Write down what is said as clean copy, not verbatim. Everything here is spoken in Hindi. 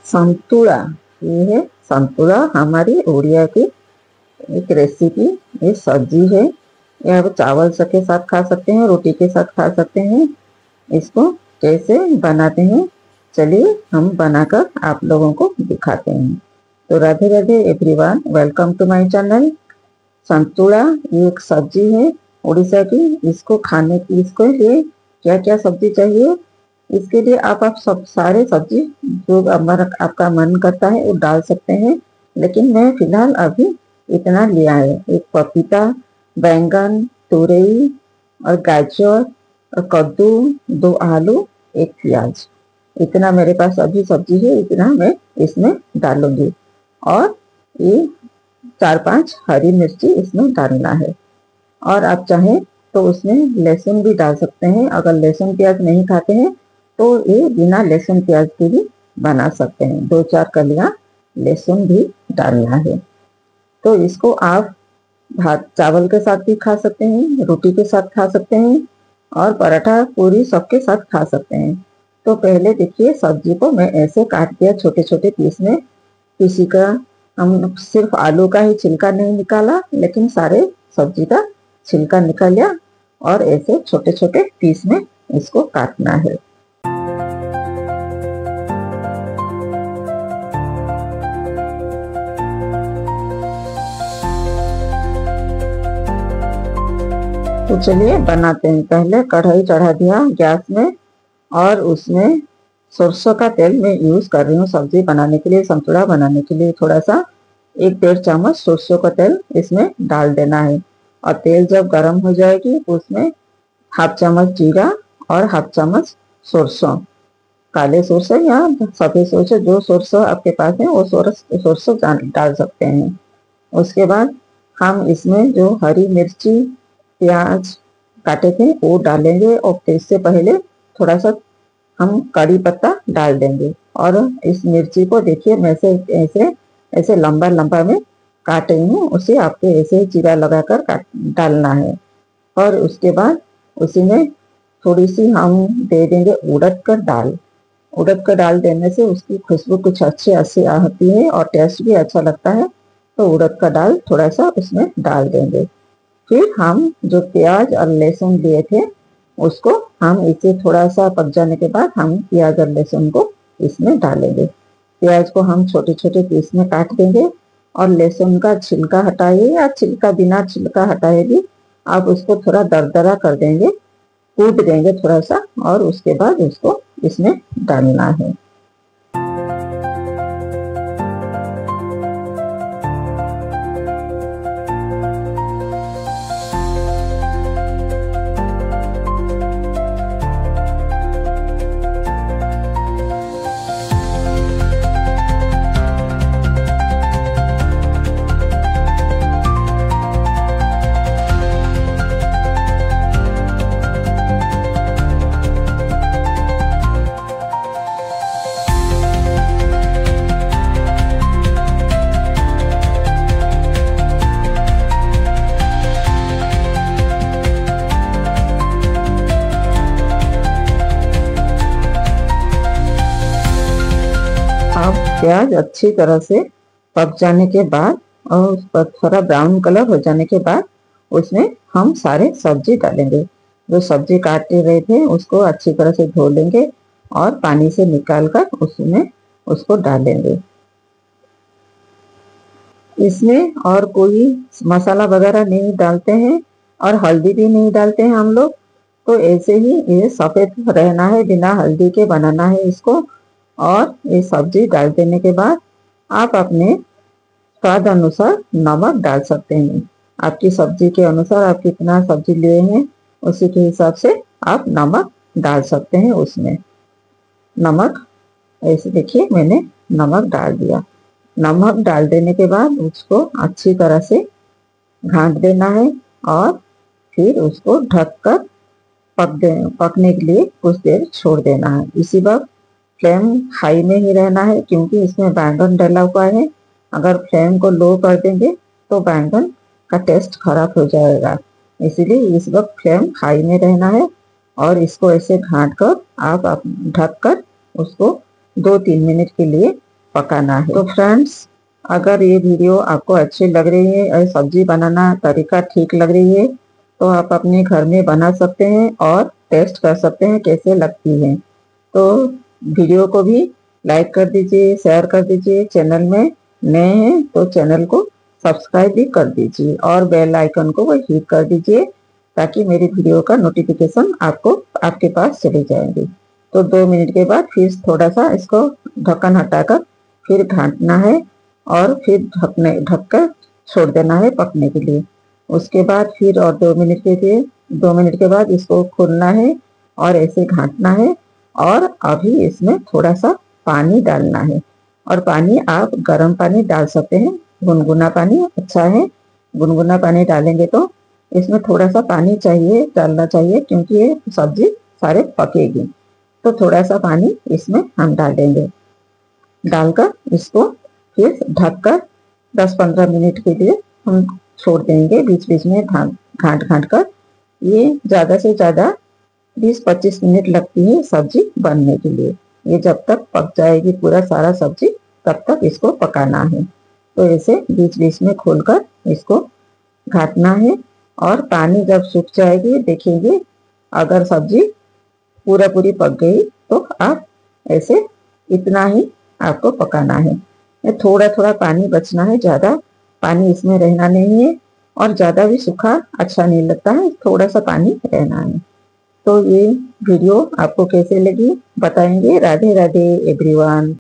संतुला, ये है संतुला, हमारी ओडिया की एक रेसिपी, ये सब्जी है। ये आप चावल के साथ खा सकते हैं, रोटी के साथ खा सकते हैं। इसको कैसे बनाते हैं चलिए हम बनाकर आप लोगों को दिखाते हैं। तो Radhe Radhe everyone, welcome to my channel. संतुला ये एक सब्जी है उड़ीसा की। इसको खाने की, इसके लिए क्या क्या सब्जी चाहिए, इसके लिए आप सब सारे सब्जी जो आपका मन करता है वो डाल सकते हैं, लेकिन मैं फिलहाल अभी इतना लिया है। एक पपीता, बैंगन, तुरई और गाजर और कद्दू, 2 आलू, एक प्याज, इतना मेरे पास अभी सब्जी है, इतना मैं इसमें डालूंगी। और ये 4-5 हरी मिर्ची इसमें डालना है। और आप चाहें तो उसमें लहसुन भी डाल सकते हैं। अगर लहसुन प्याज नहीं खाते हैं तो ये बिना लहसुन प्याज के भी बना सकते हैं। 2-4 कलियां लहसुन भी डालना है। तो इसको आप भात चावल के साथ भी खा सकते हैं, रोटी के साथ खा सकते हैं और पराठा पूरी सबके साथ खा सकते हैं। तो पहले देखिए, सब्जी को मैं ऐसे काट दिया छोटे छोटे पीस में। किसी का हम सिर्फ आलू का ही छिलका नहीं निकाला, लेकिन सारे सब्जी का छिलका निकाल लिया और ऐसे छोटे छोटे पीस में इसको काटना है। तो चलिए बनाते हैं। पहले कढ़ाई चढ़ा दिया गैस में और उसमें सरसों का तेल मैं यूज कर रही हूँ सब्जी बनाने के लिए, संतुला बनाने के लिए। थोड़ा सा 1-1.5 चम्मच सरसों का तेल इसमें डाल देना है। और तेल जब गर्म हो जाएगी उसमें 1/2 चम्मच जीरा और 1/2 चम्मच सरसों, काले सरसों या सफेद सरसों, जो सरसों आपके पास है वो सरसों डाल सकते हैं। उसके बाद हम इसमें जो हरी मिर्ची, प्याज काटे थे वो डालेंगे। और इससे पहले थोड़ा सा हम कड़ी पत्ता डाल देंगे। और इस मिर्ची को देखिए मैं ऐसे ऐसे लंबा लंबा में काट रही हूँ, उसे आपको ऐसे चीरा लगाकर डालना है। और उसके बाद उसी में थोड़ी सी हम दे देंगे उड़द का दाल। उड़द का दाल देने से उसकी खुशबू कुछ अच्छी आती है और टेस्ट भी अच्छा लगता है। तो उड़द का दाल थोड़ा सा उसमें डाल देंगे। फिर हम जो प्याज और लहसुन लिए थे उसको हम इसे थोड़ा सा पक जाने के बाद हम प्याज और लहसुन को इसमें डालेंगे। प्याज को हम छोटे छोटे पीस में काट देंगे और लहसुन का छिलका हटाइए या छिलका बिना छिलका हटाए भी आप उसको थोड़ा दरदरा कर देंगे, कूट देंगे थोड़ा सा, और उसके बाद उसको इसमें डालना है। अब प्याज अच्छी तरह से पक जाने के बाद और उस पर थोड़ा ब्राउन कलर हो जाने के बाद उसमें हम सारे सब्जी डालेंगे। जो सब्जी काटे रहे थे उसको अच्छी तरह से धो लेंगे और पानी से निकाल कर उसमें उसको डालेंगे। इसमें और कोई मसाला वगैरह नहीं डालते हैं और हल्दी भी नहीं डालते हैं हम लोग। तो ऐसे ही ये सफेद रहना है, बिना हल्दी के बनाना है इसको। और ये सब्जी डाल देने के बाद आप अपने स्वाद अनुसार नमक डाल सकते हैं। आपकी सब्जी के अनुसार आप कितना सब्जी लिए हैं उसी के हिसाब से आप नमक डाल सकते हैं उसमें। नमक ऐसे देखिए मैंने नमक डाल दिया। नमक डाल देने के बाद उसको अच्छी तरह से घाट देना है और फिर उसको ढककर पकने के लिए कुछ देर छोड़ देना है। इसी वक्त फ्लेम हाई में ही रहना है क्योंकि इसमें बैंगन डला हुआ है। अगर फ्लेम को लो कर देंगे तो बैंगन का टेस्ट खराब हो जाएगा, इसीलिए इस वक्त फ्लेम हाई में रहना है। और इसको ऐसे घाट कर आप ढक कर उसको 2-3 मिनट के लिए पकाना है। तो फ्रेंड्स, अगर ये वीडियो आपको अच्छी लग रही है और सब्जी बनाना तरीका ठीक लग रही है तो आप अपने घर में बना सकते हैं और टेस्ट कर सकते हैं कैसे लगती है। तो वीडियो को भी लाइक कर दीजिए, शेयर कर दीजिए। चैनल में नए हैं तो चैनल को सब्सक्राइब भी कर दीजिए और बेल आइकन को वो हिट कर दीजिए ताकि मेरी वीडियो का नोटिफिकेशन आपको आपके पास चले जाएंगे। तो 2 मिनट के बाद फिर थोड़ा सा इसको ढक्कन हटाकर फिर ढाँपना है और फिर ढककर छोड़ देना है पकने के लिए। उसके बाद फिर और 2 मिनट के बाद इसको खोलना है और ऐसे घाटना है और अभी इसमें थोड़ा सा पानी डालना है। और पानी आप गर्म पानी डाल सकते हैं, गुनगुना पानी अच्छा है। गुनगुना पानी डालेंगे तो इसमें थोड़ा सा पानी डालना चाहिए क्योंकि ये सब्जी सारे पकेगी। तो थोड़ा सा पानी इसमें हम डालेंगे, डालकर इसको फिर ढककर 10-15 मिनट के लिए हम छोड़ देंगे। बीच बीच में घाट कर ये ज़्यादा से ज़्यादा 20-25 मिनट लगती है सब्जी बनने के लिए। ये जब तक पक जाएगी पूरा सारा सब्जी तब तक इसको पकाना है। तो ऐसे बीच बीच में खोलकर इसको घाटना है और पानी जब सूख जाएगी देखेंगे अगर सब्जी पूरी पक गई तो आप ऐसे इतना ही आपको पकाना है। थोड़ा थोड़ा पानी बचना है, ज़्यादा पानी इसमें रहना नहीं है और ज़्यादा भी सूखा अच्छा नहीं लगता है, थोड़ा सा पानी रहना है। तो ये वीडियो आपको कैसे लगी बताएंगे। राधे राधे एवरीवन।